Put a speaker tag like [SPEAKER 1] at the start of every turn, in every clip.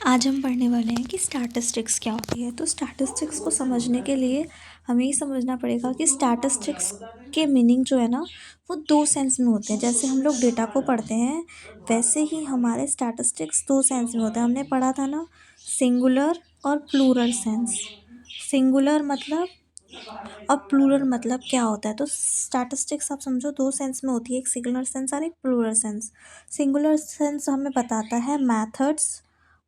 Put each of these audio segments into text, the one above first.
[SPEAKER 1] आज हम पढ़ने वाले हैं कि स्टैटिस्टिक्स क्या होती है। तो स्टैटिस्टिक्स को समझने के लिए हमें ये समझना पड़ेगा कि स्टैटिस्टिक्स के मीनिंग जो है ना वो दो सेंस में होते हैं। जैसे हम लोग डेटा को पढ़ते हैं वैसे ही हमारे स्टैटिस्टिक्स दो सेंस में होते हैं। हमने पढ़ा था ना सिंगुलर और प्लूरल सेंस। सिंगुलर मतलब और प्लूरल मतलब क्या होता है। तो स्टैटिस्टिक्स आप समझो दो सेंस में होती है, एक सिंगुलर सेंस और एक प्लूरल सेंस। सिंगुलर सेंस हमें बताता है मैथड्स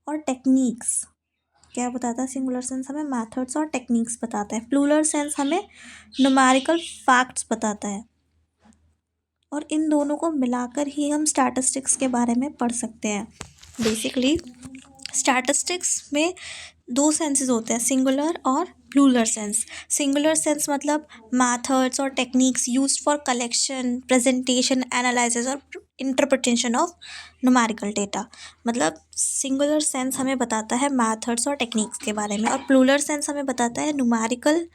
[SPEAKER 1] और टेक्निक्स। क्या बताता है सिंगुलर सेंस? हमें मैथड्स और टेक्निक्स बताता है। प्लूरल सेंस हमें न्यूमेरिकल फैक्ट्स बताता है। और इन दोनों को मिलाकर ही हम स्टैटिस्टिक्स के बारे में पढ़ सकते हैं। बेसिकली स्टैटिस्टिक्स में दो सेंसेस होते हैं, सिंगुलर और प्लूरल सेंस। सिंगुलर सेंस मतलब मैथड्स और techniques used for collection, presentation, analysis और इंटरप्रिटेशन ऑफ न्यूमेरिकल डेटा। मतलब सिंगुलर सेंस हमें बताता है मैथड्स और टेक्निक्स के बारे में, और प्लूरल सेंस हमें बताता है न्यूमेरिकल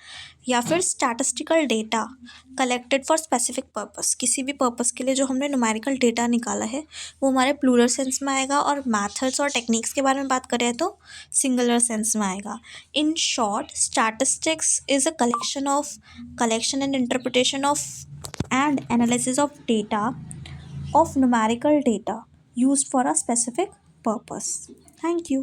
[SPEAKER 1] या फिर statistical data collected for specific purpose. किसी भी पर्पस के लिए जो हमने न्यूमेरिकल डेटा निकाला है वो हमारे प्लूरल सेंस में आएगा, और मैथड्स और टेक्निक्स के बारे में बात करें तो सिंगुलर सेंस में आएगा। In short statistics is a collection and interpretation of and analysis of data of numerical data used for a specific purpose. Thank you.